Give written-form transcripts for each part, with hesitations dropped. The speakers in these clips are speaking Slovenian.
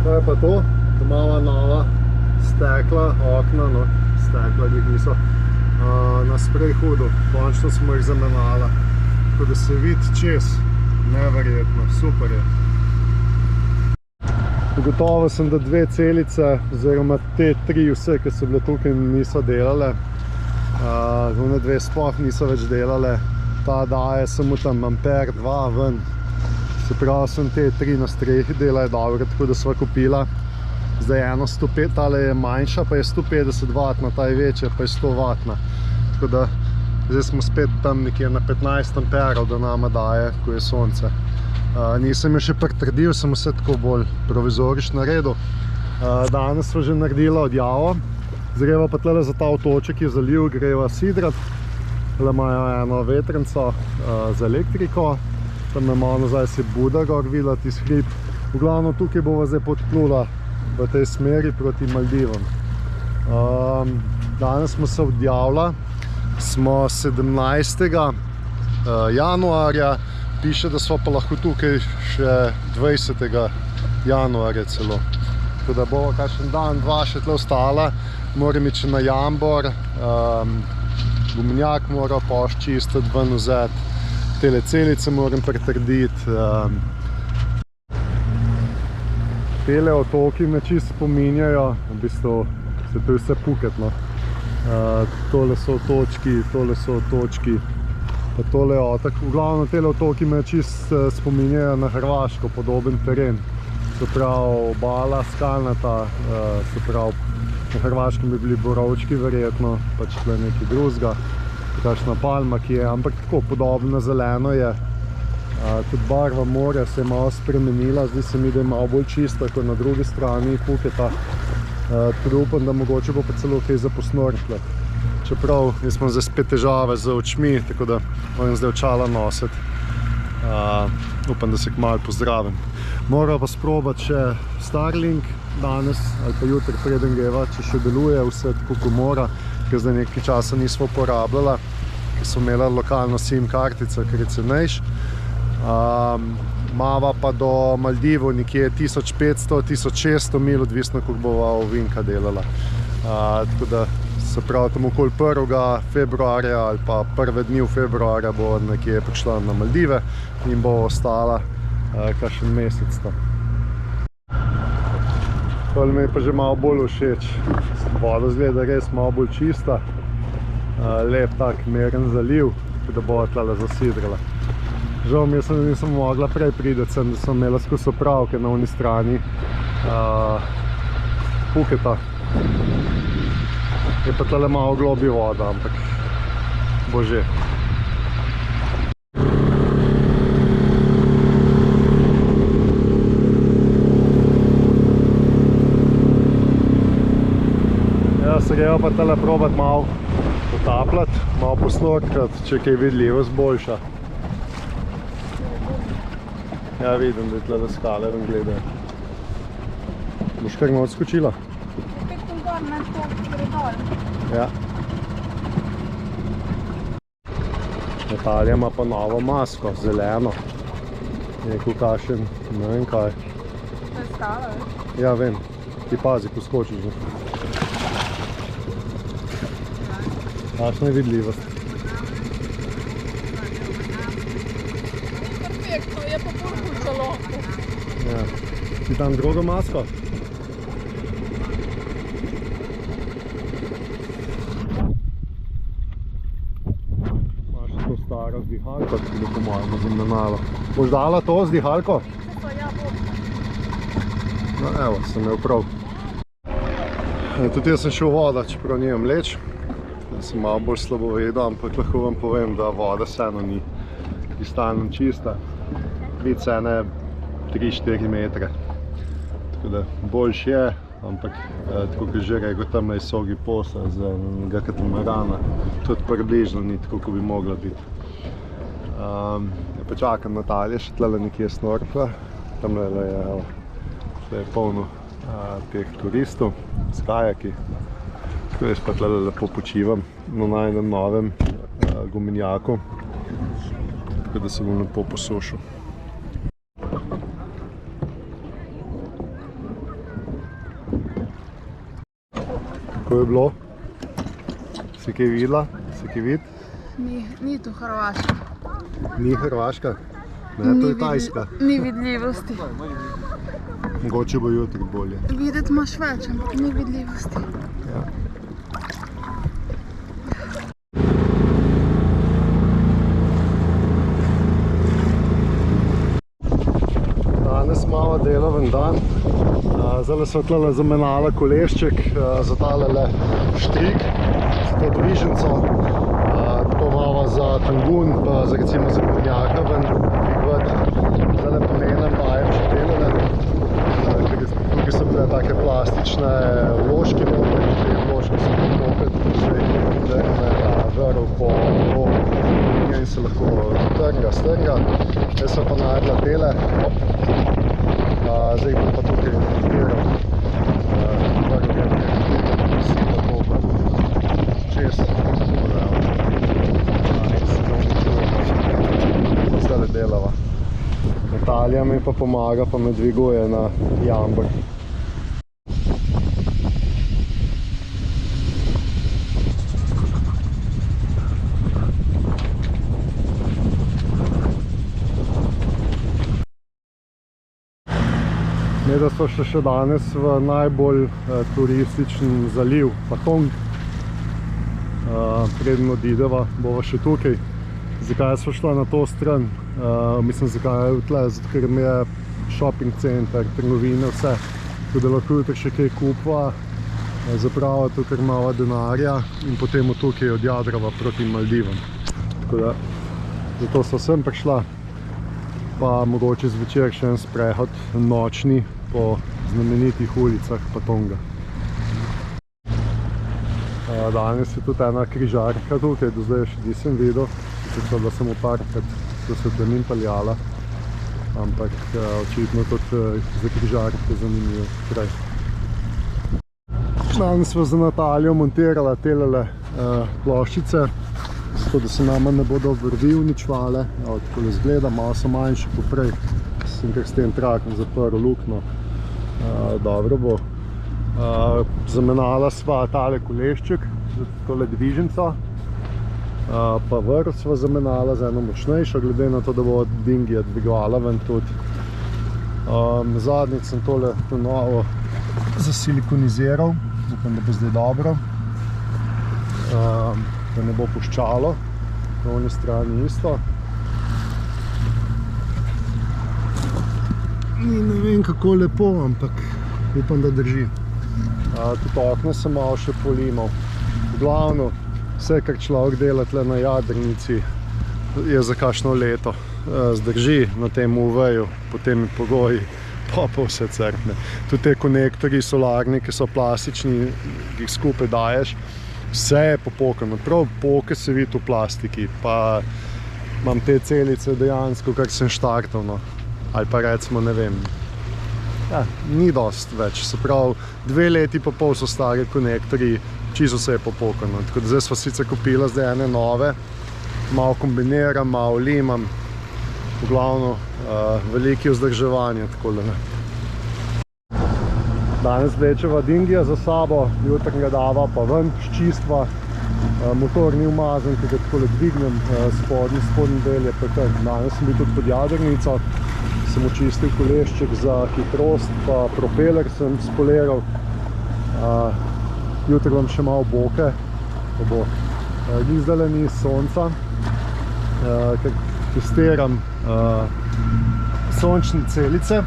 Kaj je pa to? To imamo nova stekla, okna, no, stekla jih niso, na sprejhodu. Končno smo jih zamenjala, tako da se vidi čez. Neverjetno, super je. Gotovo sem, da dve celice, oziroma te tri vse, ki so bile tukaj, niso delale. One dve sploh niso več delale. Ta daje samo tam amper 2 ven. Se pravi, sem te tri na strehi delajo dobro, tako da sva kupila. Zdaj eno 105, tale je manjša, pa je 150 vatna, ta je večja, pa je 100 vatna. Tako da zdaj smo spet tam nekje na 15 amperov, da nama daje, ko je sonce. Nisem jo še pritrdil, sem vse tako bolj provizorično naredil. Danes sva že naredila odjavo. Zdaj greva pa tle za ta otoček je zaliv, greva sidrat. Tle imajo eno vetrenco za elektriko. Tam je malo nazaj se Buda gor videla, tisti hrib. V glavno tukaj bova zdaj podplula v tej smeri proti Maldivom. Danes smo se odjavila. Smo 17. januarja. Piše, da smo pa lahko tukaj še 20. januarja celo. Tako da bova kakšen dan, dva še tle ostala. Moram iti na jambor, gumenjak mora poščistiti, ven vzeti. Tele celice moram pritrditi. Tele otoki me čisto spominjajo, v bistvu se to je vse Phuket, no. Tole so otočki, pa tole je otok. V glavno tele otoki me čisto spominjajo na Hrvaško, podoben teren. Se pravi, obala skalnata, se pravi, na Hrvaškem bi bili borovčki verjetno, pač tle nekaj drugega, kakšna palma, ki je, ampak tako podobno zeleno je. Tudi barva morja se je malo spremenila, zdi se mi, da je malo bolj čista kot na drugi strani Phuketa. Tudi upam, da mogoče bo pa celo kaj za posnorkljati. Čeprav jaz imam zdaj spet težave z očmi, tako da moram zdaj očala nositi. Upam, da se kmalu pozdravim. Moram pa sprobati še Starlink danes ali pa jutri preden greva, če še deluje vse tako, ko mora, ker zdaj nekaj časa nismo uporabljala, ker smo imela lokalno SIM kartico, ker je cenejš. Mava pa do Maldivov nekje 1500-1600 mil, odvisno, kako bova ovinka delala. Tako da se pravi, tam okoli 1. februarja ali pa prve dni v februarja bo nekje prišla na Maldive in bo ostala kakšen mesec tam. Tole mi je pa že malo bolj všeč. Voda zgleda res malo bolj čista. Lep tak meren zaliv, da bo tlele zasidrala. Žal mi je, da nisem mogla prej prideti sem, da sem imela skozi opravke na oni strani Phuketa. Je pa tle malo globlje voda, ampak bo že. Ja, se greva pa tle probati malo potapljati, malo posnorkati, če je kaj vidljivost boljša. Ja, vidim, da je tle skale ven gledajo. Boš kar noč skočila? Ja. Natalija ima pa novo masko, zeleno. Neko kašen, ne vem kaj. To je skala, veš? Ja, vem. Ti pazi, ko skočiš. Kakšna je vidljivost. Perfektno, je pa bolj kučalo. Ja. Ti tam drugo masko? Staro zdihalko, ki bi po mojem zamenjala. Boš dala to zdihalko? Ja, bom. No, evo, sem imel prav. Tudi jaz sem šel v voda, čeprav nimam leč. Sem malo bolj slabovedel, ampak lahko vam povem, da voda vseeno ni kristalno čista. Vidi se ene 3-4 metre. Tako da boljš je, ampak tako kot že rekel, tam je sogi posa za enega katamarana. Tudi približno ni tako, kot bi mogla biti. Pa čakam Natalija, še tle nekje snorkla. Tam je polno teh turistov s kajaki. Tako jaz pa tle lepo počivam na najnem novem gumenjaku. Tako da se bom lepo posušil. Kako je bilo? Si kaj videla? Si kaj vid? Ni to Hrvaška. Ni Hrvaška? Ne, to je Tajska. Ni vidljivosti. Mogoče bo jutri bolje. Videti imaš več, ampak ni vidljivosti. Ja. Danes malo deloven dan. Zdaj so tle zamenjala kolešček za tale štrik, za to dvižnico. Tako malo za tangun, pa za recimo za konjaka ven dvigovat. Zdaj pomenem bajem še delale. Tukaj so bile take plastične vložke noter, te vložke so potopet, da je vrv po rogu in se lahko strga. Zdaj so pa najdla tele. Zdaj bom pa tukaj montiral vrv in si pa to čez in se naučujemo. Zdaj delava. Natalija mi pa pomaga, pa me dviguje na jambr. Ne, da so še danes v najbolj turističen zaliv, Patong. Preden odideva, bova še tukaj. Zakaj smo šla na to stran? Mislim, zakaj je tle, zato ker mi je shopping center, trgovine, vse. Tako da lahko jutri še kaj kupva, zapravo tukaj malo denarja in potem od tukaj odjadrava proti Maldivom. Tako da, zato so sem prišla, pa mogoče zvečer še en sprehod nočni po znamenitih ulicah Patonga. Danes je tudi ena križarka tukaj, do zdaj še nisem videl. Sicer da sem parkrat so se plemin peljala, ampak očitno tudi za križarke zanimiv kraj. Danes sva za Natalijo montirala telele ploščice, zato da se nama ne bodo vrvi uničvale. Tako izgleda, malo so manjše kot prej. Sem kar s tem trakom zaprl luknjo. Dobro bo. Zamenjala sva tale kolešček, tole dvižnico. Pa vrv sva zamenjala za eno močnejšo, glede na to, da bo Dingija dvigovala ven tudi. Zadnjič sem tole novo zasilikoniziral, upam, da bo zdaj dobro. Da ne bo puščalo, na oni strani isto. Ne vem kako lepo, ampak upam, da drži. Tudi okna sem malo še polimal. V glavno, vse, kar človek dela tle na jadrnici, je za kakšno leto. Zdrži na tem UV-ju, potem pogoji, pa vse crkne. Tudi te konektorji solarni, ki so plastični, ki jih skupaj daješ, vse je popokano. Prav poke se vidi v plastiki, pa imam te celice dejansko, kar sem štartal, no. Ali pa recimo, ne vem, ni dost več. Se pravi, 2 leti pa pol so stari konektorji, čisto se je popokano. Tako da zdaj sva sicer kupila zdaj ene nove, malo kombiniram, malo limam, v glavno veliki vzdrževanje, tako da ne. Danes vlečeva Dingija za sabo, jutrnega dava pa ven, ščistva. Motor ni umazan, ki ga takole dvignem, spodnji del je pa tak. Danes sem bil tudi pod jadrnico, sem očistil kolešček za hitrost, pa propeler sem spoliral. Jutri vam še malo boke, pa bo. Zdajle ni sonca, ker testiram sončne celice.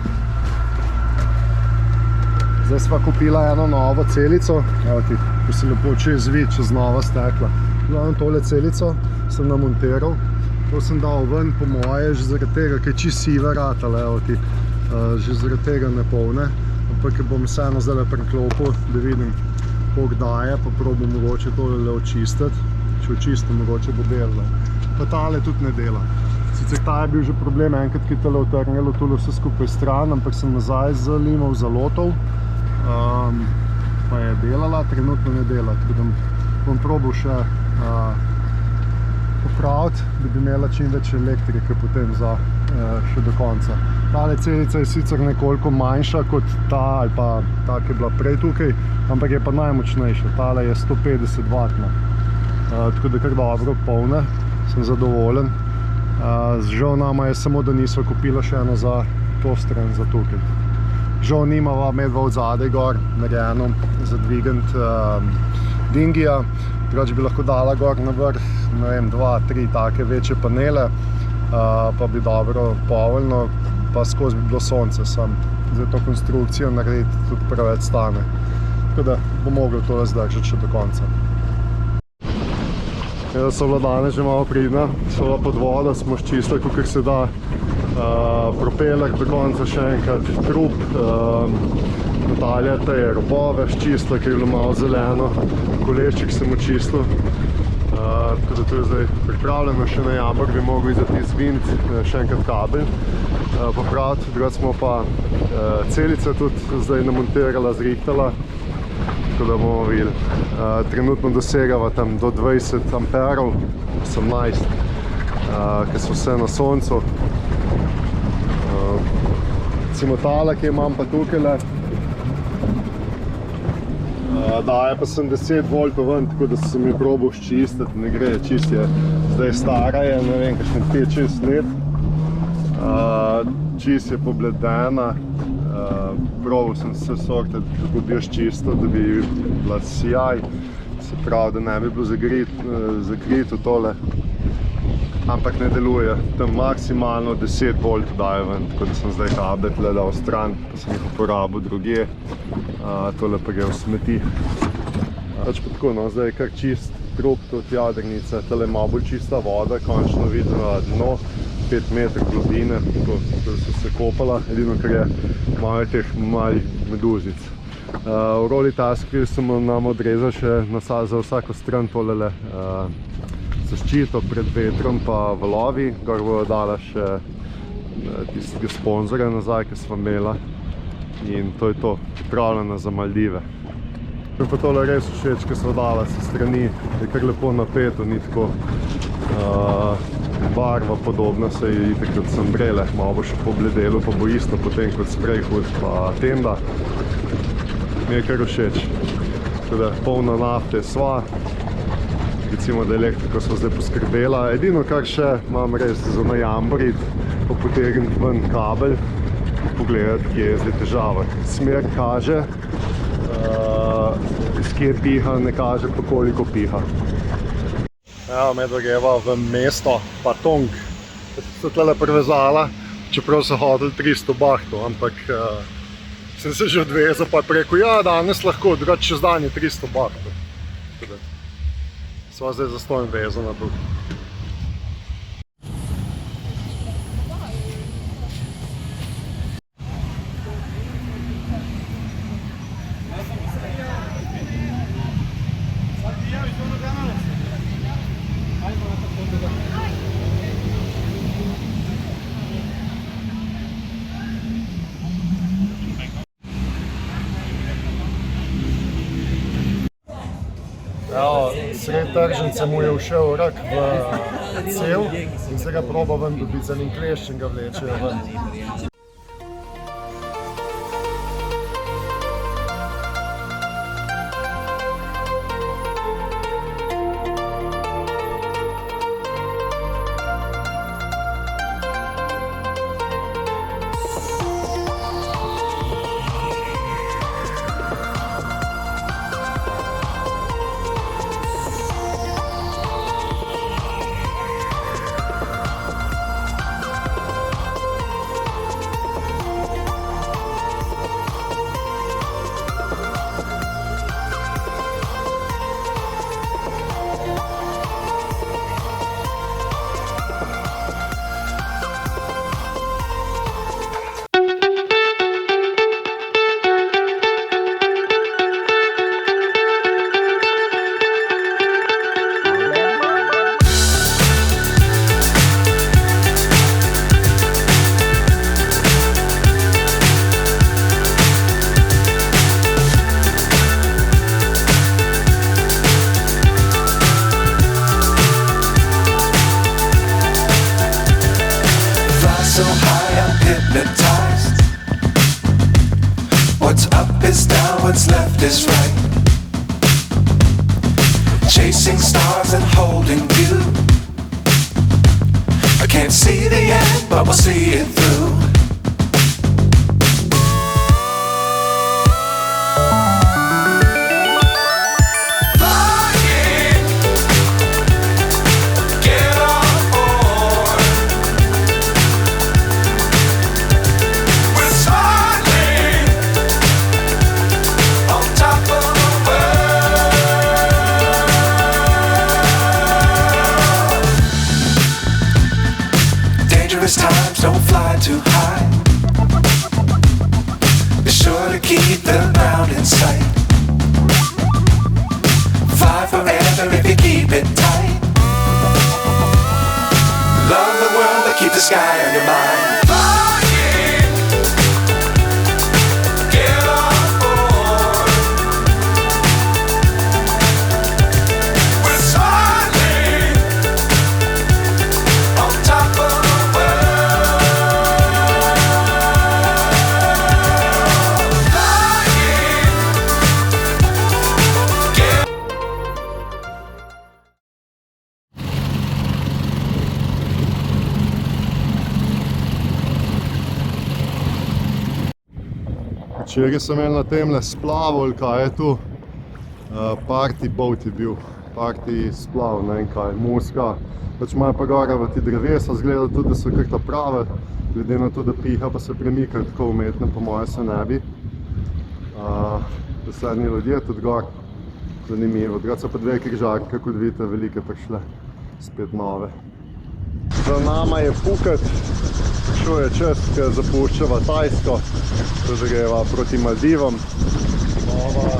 Zdaj sva kupila eno novo celico, ko se lepo čez vid, čez nova stekla. Glavno tole celico sem namontiral, to sem dal ven po moje, že zaradi tega, ker je čisto siva ratala, že zaradi tega ne polne, ampak bom vseeno zdaj preklopil, da vidim, koliko daje, pa probam mogoče tole očistiti, če očistim, mogoče bo delala. Pa tale tudi ne dela. Sicer ta je bil že problem, enkrat, ki je tole utrnilo tole vse skupaj stran, ampak sem nazaj zalimal, zalotov, pa je delala, trenutno ne dela, tako da bom probal še popraviti, da bi imela čim več elektrike potem za še do konca. Tale celica je sicer nekoliko manjša kot ta ali pa ta, ki je bila prej tukaj, ampak je pa najmočnejša. Tale je 150 vatna, tako da kar dobro polne, sem zadovoljen. Žal nama je samo, da nisva kupila še eno za to stran, za tukaj. Žal nimava medva od zadaj gor narejeno za dvigant dingija, drugače bi lahko dala gor na vrh, ne vem, 2-3 take večje panele, pa bi dobro povoljno, pa skozi bi bilo sonce sam. Zdaj to konstrukcijo narediti tudi preveč stane. Tako da bo mogel to zdržati še do konca. So bila danes že malo pridna, so bila pod vodo, smo ščistili, kakor se da. Propeler do konca še enkrat, trup, Natalija te je robove ščistila, ker je bilo malo zeleno, kolešček sem očistil. Tako da to je zdaj pripravljeno, še na jambor bi mogel izzati izvint, še enkrat kabel popraviti. Drugače smo pa celice tudi zdaj namontirala, zrihtala, tako da bomo videli. Trenutno dosegava tam do 20 amperov, 18, ker so vse na soncu. Recimo tale, ki imam pa tukajle, daje pa sem 10 voltov ven, tako da sem jo probal ščistiti, ne gre, čist je. Zdaj stara je, ne vem, kakšne 5-6 let. Čist je pobledena, probal sem vse sorte, kako bi jo ščistil, da bi bila sijaj, se pravi, da ne bi bilo zakrito tole. Ampak ne deluje, tam maksimalno 10 volt daje ven, tako da sem zdaj kabel tle dal stran, pa sem jih uporabil drugje, tole pa gre v smeti. Pač pa tako, no, zdaj je kar čist trup, tudi jadrnica, tale malo bolj čista voda, končno vidno dno, 5 metrov globine, tako da so se kopala, edino kar je malo teh malih meduzic. V roli taskvi sem nam odrezal še za vsako stran tolele zaščito pred vetrom pa valovi, gor bojo dala še tistega sponzorja nazaj, ki sva imela, in to je to, pripravljena za Maldive. Mi pa tole res všeč, ki sva dala se strani, je kar lepo napeto, ni tako barva podobna, se je itak kot sambrele, malo bo še pobledelo, pa bo isto potem kot sprejhod pa tenda. Mi je kar všeč, tako da polna nafte sva. Recimo, da elektriko smo zdaj poskrbela. Edino, kar še imam res za najamboriti, pa potegniti ven kabel, pogledati, kje je zdaj težava. Smer kaže, iz kje piha, ne kaže pa koliko piha. Evo, medva greva v mesto Patong. So tle prevezala, čeprav so hodili 300 bahtov, ampak sem se že odvezal, pa preko, ja, danes lahko, drugače čez dan je 300 bahtov. Sva zdaj zastojno vezana tukaj. Evo, sred tržnice mu je všel rak v cev in se ga proba ven dobiti za njim klešč in ga vlečejo ven. Up is down, what's left is right. Chasing stars and holding you. I can't see the end, but we'll see it through. Times don't fly too high. Be sure to keep the ground in sight. Fly forever if you keep it tight. Love the world but keep the sky on your mind. Včeraj sem imel na temle splav, ali kaj je tu, party boat je bil, party splav, ne vem kaj, muska, pač imajo pa gora v ti drevesa, zgleda tudi, da so kar ta prave, glede na to, da piha pa se premika tako umetno, po moje se ne bi. Naslednji ljudje tudi gor, zanimivo, drugače so pa dve križarke, kot vidite, velike prišle, spet nove. Za nama je Phuket, šel je čas, ki zapuščava Tajsko, tudi greva proti Maldivom. Nova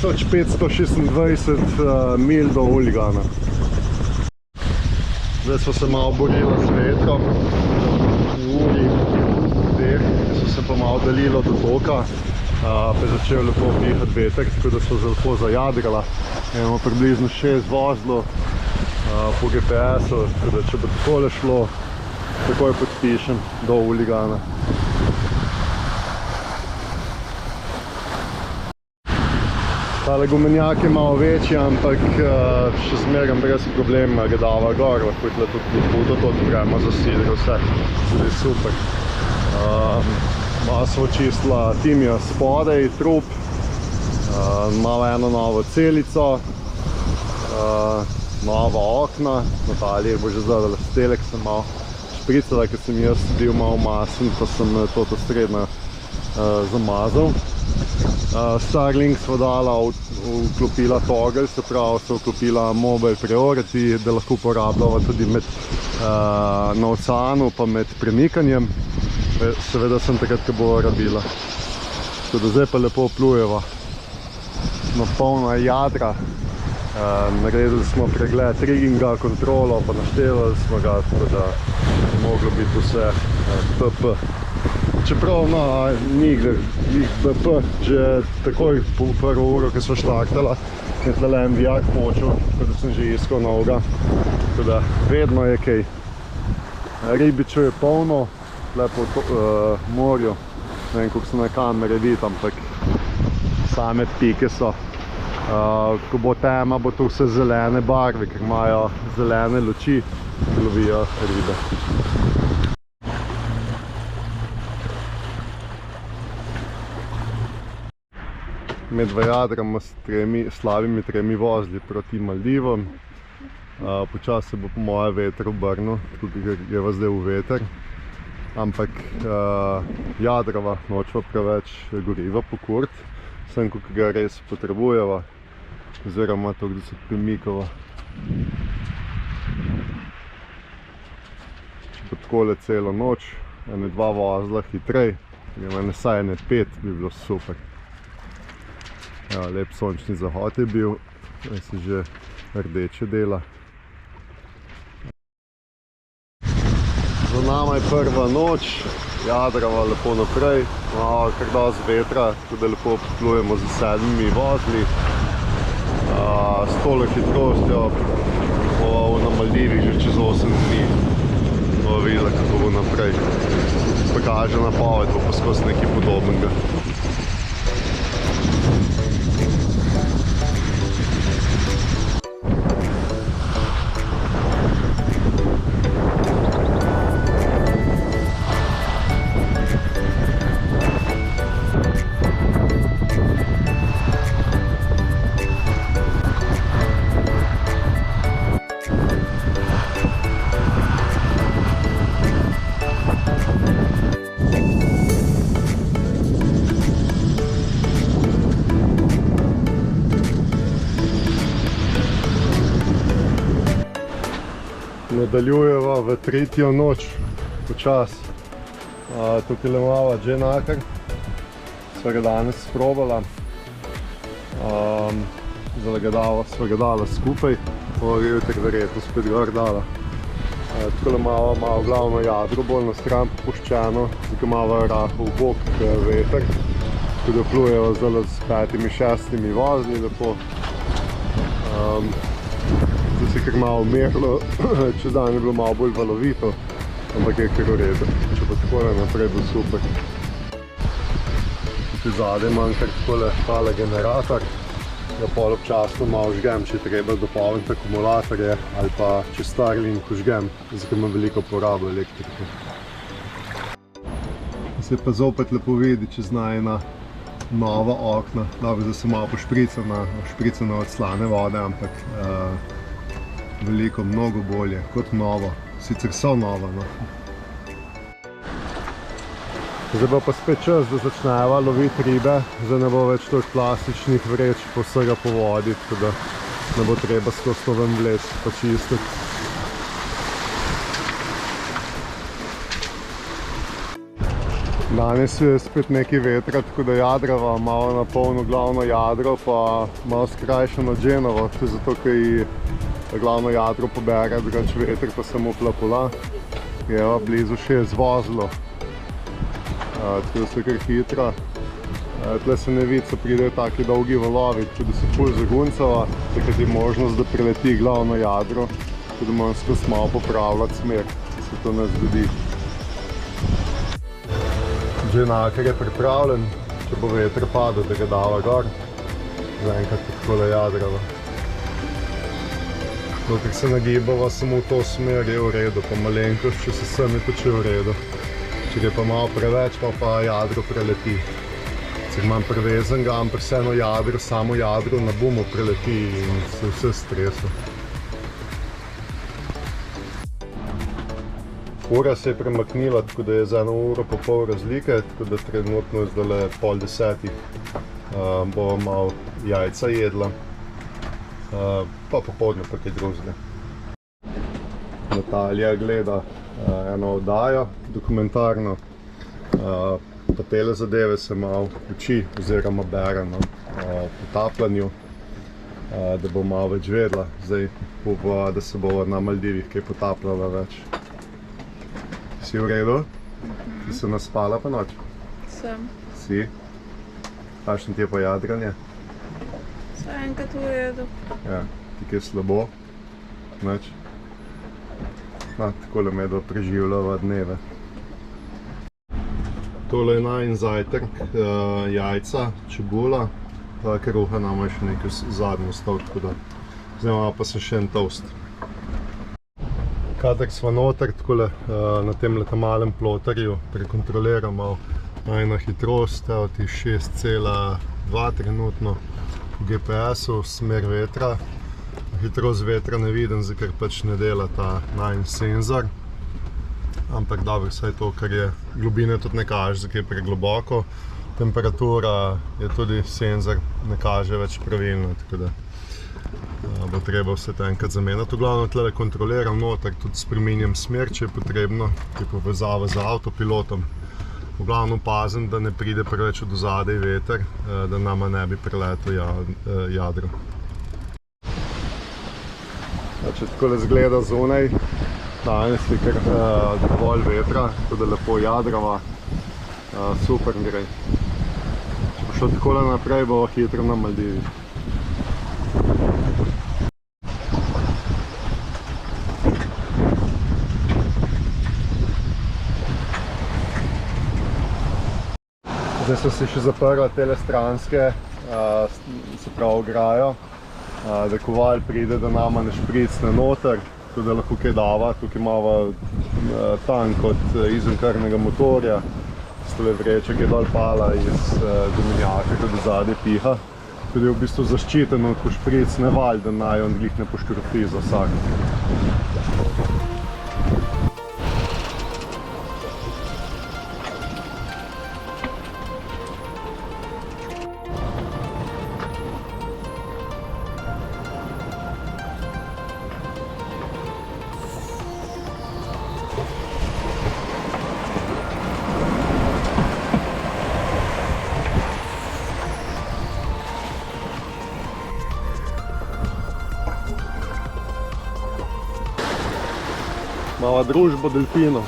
1526 mil do Uligana. Zdaj smo se malo borili s vetrom, v uri teh, ki so se pa malo daljilo do toka, pa je začel lepo pihati veter, tako da so lepo zajadrala. Imamo približno 6 vozlov po GPS-u, tako da če bo takole šlo, takoj podpišem do Uligana. Tale gumenjak je malo večji, ampak še zmeraj brez problema ga dava gor, lahko je tudi puto to odpremo za sidro, vse tudi super. Malo smo očistila timija spodaj, trup, malo eno novo celico, nova okna, Natalija bo že zadala stelek, sem malo špricala, ker sem jaz bil malo masen, pa sem to srednjo zamazal. Starlink smo dala, vklopila togel, se pravi, so vklopila mobile priority, da lahko uporabljava tudi na oceanu, pa med premikanjem. Seveda sem takrat, ko bo rabila. Tako da zdaj pa lepo plujeva. Smo polna jadra. Naredili smo pregled rigginga, kontrolo, pa naštevali smo ga, tako da je moglo biti vse PP. Čeprav ni BP, že takoj po prvo uro, ko smo štartala, je tlele en vijak počel, tako da sem že iskal novega. Tako da vedno je kaj. Ribičev je polno, tle po morju. Ne vem, koliko se na kamere vidi, ampak same pike so. Ko bo tema, bo to vse zelene barve, ker imajo zelene luči, ki lovijo ribe. Med jadrama s slabimi tremi vozli proti Maldivom. Počasi se bo po moje veter obrnil, tudi greva zdaj v veter. Ampak jadrava, nočeva preveč goriva pokurt, sem, koliko ga res potrebujeva, oziroma to, da se premikava. Če pa takole celo noč, ene 2 vozla hitrej, vsaj ene 5 bi bilo super. Ja, lep sončni zahod je bil, zdaj se že rdeče dela. Za nama je prva noč, jadrava lepo naprej, imamo kar dosti vetra, tako da lepo plujemo z 7 vozli. S tole hitrostjo bo na Maldivih že čez 8 dni. Bomo videli, kako bo naprej. pa kaže napoved, bo poskus nekaj podobnega. Nadaljujeva v tretjo noč, počas. Tukaj le imava dženakar, sva ga danes sprobala. Zdaj sva ga dala skupaj, bo jutri verjetno spet gor dala. Tukaj le imava glavno jadro, bolj na stran popuščeno, tukaj imava rahel bok veter, tako da plujeva zdaj s 5-6 vozli lepo. Zdaj se je kar malo umirilo, čez dan je bilo malo bolj valovito, ampak je kar v redu. Če pa takole naprej bo super. Tukaj zadaj imam kar takole tale generator, ga pol občasno malo žgem, če treba dopolniti akumulatorje ali pa če Starlink žgem, zato imam veliko porabo elektrike. Se pa zopet lepo vidi čez najina nova okna. Dobro, zdaj se malo pošpricana od slane vode, ampak veliko, mnogo bolje kot novo. Sicer so nova, no. Zdaj bo pa spet čas, da začneva loviti ribe. Zdaj ne bo več toliko plastičnih vreč po vsega po vodi, tako da ne bo treba skozi to ven vleči pa čistiti. Danes je spet nekaj vetra, tako da jadrava malo na polno glavno jadro, pa malo skrajšano dženovo, to je zato, ker glavno jadro pobere, drugače veter pa samo plapola. Jeva blizu še je zvozlo, tako da se kar hitra. Tle se ne vidi, so pridejo taki dolgi valovi, tako da se ful zaguncava, takrat je možnost, da prileti glavno jadro, tako da moram skozi malo popravljati smer, da se to ne zgodi. Dženakar je pripravljen, če bo veter padel, da ga dava gor. Zaenkrat takole jadrava. Dokler se nagibava samo v to smer, je v redu, pa malenkost, če se sem je tudi v redu. Če je pa malo preveč, pa jadro preleti. Cer imam prevezen ga, ampak vseeno jadro, samo jadro na bumu preleti in se vse stresa. Ura se je premaknila, tako da je za 1 uro pa pol razlike, tako da trenutno je zdajle 9:30. Bova malo jajca jedla. Pa popoldne pa kaj drugega. Natalija gleda eno oddajo, dokumentarno, pa tele zadeve se malo uči oziroma bere o potapljanju, da bo malo več vedela. Zdaj upava, da se bova na Maldivih kaj potapljala več. Si v redu? Si se naspala pa noč? Sem. Si? Kakšno ti je pa jadranje? Vse enkrat v redu. Ja, ti kaj slabo? Nič? Takole medva preživljava dneve. Tole je najin zajtrk, jajca, čebula, kruha nama je še nekaj zadnjo ostal, tako da zdaj imamo pa še en toast. Kadar sva noter, takole na tem malem ploterju, prekontroliramo najina hitrost, evo ti 6,2 trenutno v GPS-u, smer vetra. Hitrost vetra ne vidim, ker pač ne dela ta najin senzor. Ampak dobro, vsaj to, kar je globine tudi ne kaže, ker je pregloboko. Temperatura je tudi senzor ne kaže več pravilno, tako da bo treba vse to enkrat zamenjati. V glavnem tle kontroliram noter, tudi spreminjam smer, če je potrebno, ki je povezava z avtopilotom. V glavnem pazim, da ne pride preveč od ozadej veter, da nama ne bi preletel jadro. Če takole zgleda zunaj, danes je kar dovolj vetra, tako da lepo jadrava, super gre. Če bo šlo takole naprej, bo hitro na Maldivih. Zdaj so si še zaprla tele stranske, se pravi ograjo, da koval pride, da nama ne špricne noter, tako da lahko kaj dava. Tukaj imamo tank od izvenkrvnega motorja, stole vreče, ki je dol pala iz gumenjaka, tudi zadnje piha. Tudi je v bistvu zaščiten od špricne valj, da naj on glih ne poškropi za vsak. Mala družba delfinov.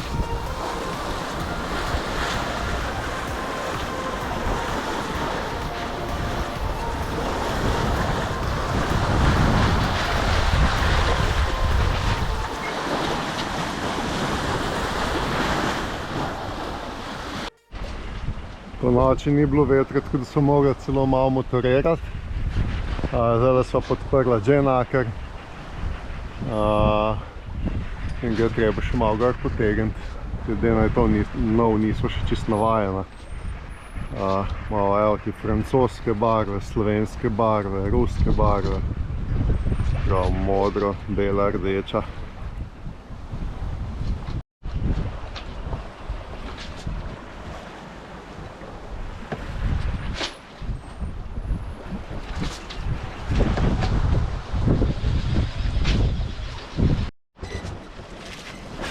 Po noči ni bilo vetra, tako da smo mogli celo malo motorirati. Zdaj sva podprla dženaker. In ga treba še malo gor potegniti, glede na to nov nismo še čisto navajena. Malo evo ti francoske barve, slovenske barve, ruske barve, prav modro, bela, rdeča.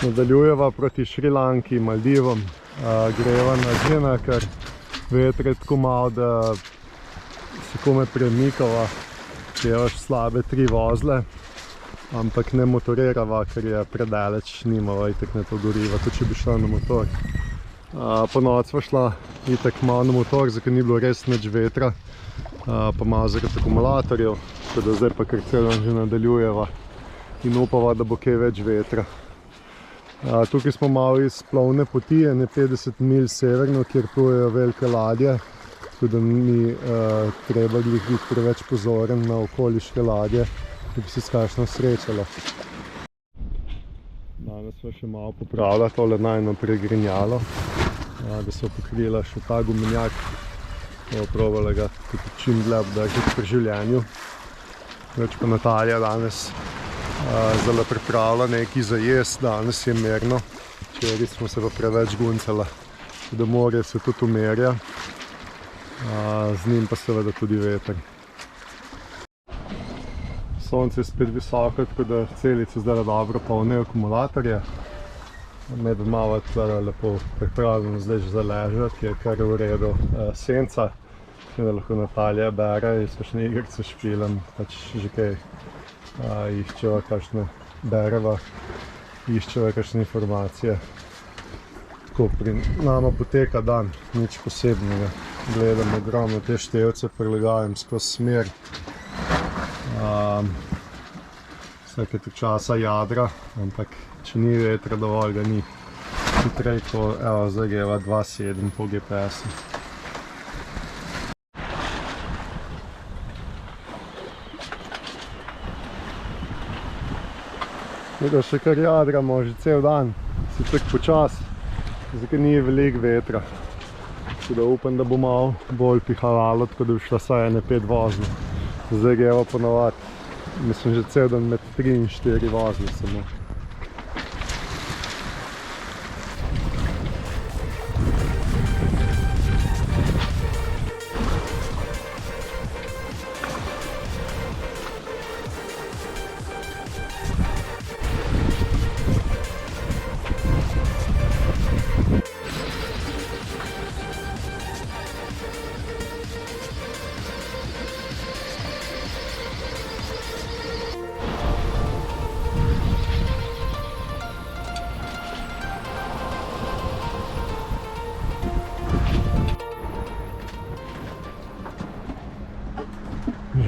Nadaljujeva proti Šrilanki, Maldivom, greva na dženaker. Veter je tako malo, da se kome premikava, jevaš slabe 3 vozle, ampak ne motorirava, ker je predaleč, nimava itak ne to goriva, tudi če bi šla na motor. Po noč sva šla itak malo na motor, ker ni bilo res nič vetra, pa malo zaradi akumulatorjev, tako da zdaj pa kar cel dan že nadaljujeva in upava, da bo kaj več vetra. Tukaj smo malo iz plovne poti, 50 milj severno, kjer plujejo velike ladje, tako da ni treba biti preveč pozoren na okoliške ladje, da bi se s kakšno srečala. Danes sva še malo popravila tole najno pregrinjalo, da sva pokrila še ta gumenjak, probala ga tudi čim dlje obdržati pri življenju. Več pa Natalija danes zdaj pripravila nekaj za jesti, danes je mirno, včeraj smo se pa preveč guncala, da morje se tudi umirja, z njim pa seveda tudi veter. Sonce je spet visoko, tako da celice zdaj dobro polnejo akumulatorje. Med malo je lepo pripravljeno zdaj že za ležati, je kar v redu senca, da lahko Natalija bere, jaz pa še ne igrice špilam, pač že kaj iščeva kakšne bereva, iščeva kakšne informacije. Tako pri nama poteka dan, nič posebnega. Gledam ogromno te števce, prilagajam skozi smer. Vsake tok časa jadra, ampak če ni vetra dovolj, ga ni. Hitrej ko, evo, zdaj greva 2.7 po GPS-u. Tako še kar jadramo že cel dan, si tako počas, zdaj ni veliko vetra. Tako da upam, da bo malo bolj pihavalo, tako da bi šla vsaj 5 vozli. Zdaj greva ponavadi, mislim že cel dan med 3 in 4 vozli samo.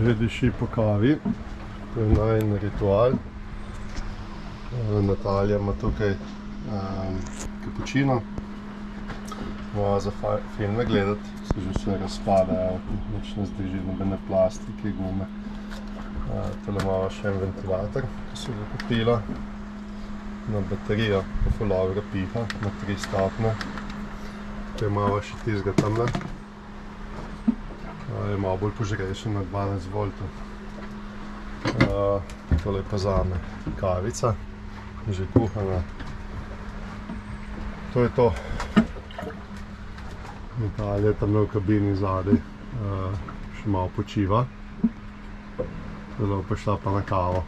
Že diši po kavi, to je najin ritual. Natalija ima tukaj kapučino, mora za filme gledati, se že vse razpadajo, nič ne zdrži, nobene plastike, gume. Tole imamo še en ventilator, ki se ga kupila na baterijo, pa fulovega piha na 3 stopne. Tukaj imamo še tistega tamle, je malo bolj požrešen na 12 voltov. Tole je pa zame kavica, že kuhana. To je to. Italija tamle v kabini zadaj še malo počiva. Zelo pa šla pa na kavo.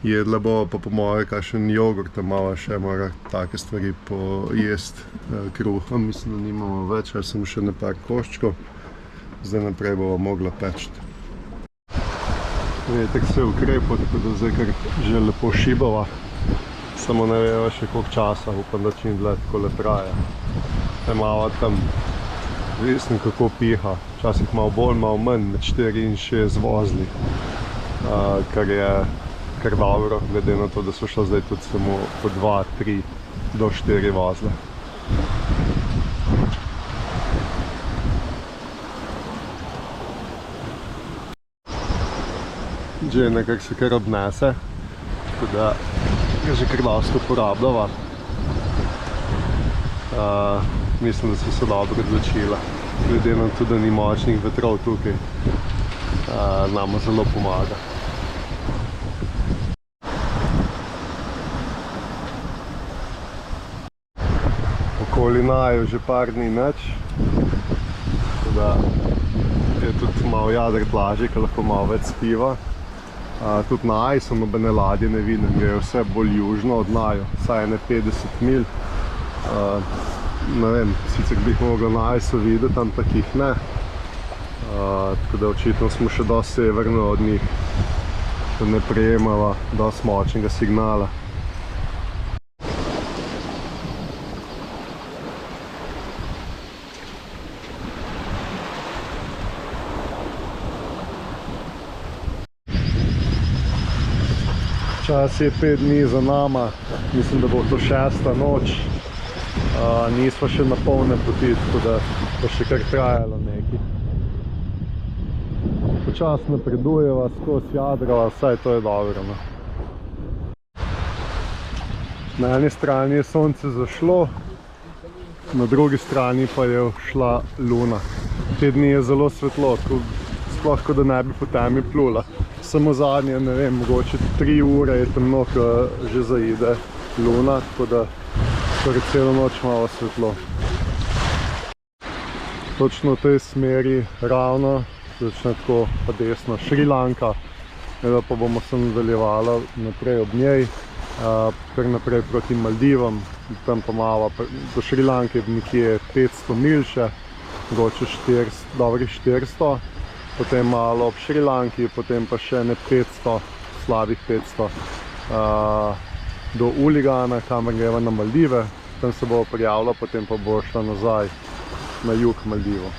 Jedla bo pa po moje kakšen jogurt, malo še mora take stvari pojesti. Kruha mislim, da nimamo več, ali sem še ne par koščkov. Zdaj naprej bova mogla peči. Vetek se je ukrepal, tako da zdaj kar že lepo šibava. Samo ne veva še koliko časa, upam, da čim dlje tako le traja. Je malo tam, resno kako piha, včasih malo bolj, malo manj, med 4 in 6 vozli, kar je kar dobro, glede na to, da so šla zdaj tudi samo po 2, 3 do 4 vozle. Že nekako se kar obnese, tako da ga že kar dosti uporabljava. Mislim, da so se dobro odločila, glede na to, da ni močnih vetrov tukaj, nama zelo pomaga. Okoli naju že par dni nič, tako da je tudi malo jader blažje, ker lahko malo več spiva. Tudi na Ajsu nobene ladje ne vidim, je vse bolj južno od naju, vsaj ene 50 mil. Ne vem, sicer bi jih mogla na Ajsu videti, ampak jih ne. Tako da očitno smo še dosti severno od njih, da ne prejemava dosti močnega signala. Čas je 5 dni za nama, mislim, da bo to 6. noč. Nisva še na polne poti, tako da bo še kar trajalo nekaj. Počas napredujeva skozi jadra, vsaj to je dobro. Na eni strani je sonce zašlo, na drugi strani pa je šla luna. Te dni je zelo svetlo, sploh kot da ne bi po temi plula. Samo zadnje, ne vem, mogoče 3 ure je temno, ko že zaide luna, tako da skoraj celo noč malo svetlo. Točno v tej smeri ravno, začne tako pa desno Šrilanka, pa bomo se nadaljevala naprej ob njej, kar naprej proti Maldivom, tam pa malo do Šrilanke nekje 500 mil še, mogoče dobrih 400. Potem malo ob Šrilanki, potem pa še ne 500, slabih 500 do Uligana, kamor greva na Maldive. Tam se bo prijavila, potem pa bo šla nazaj na jug Maldivov.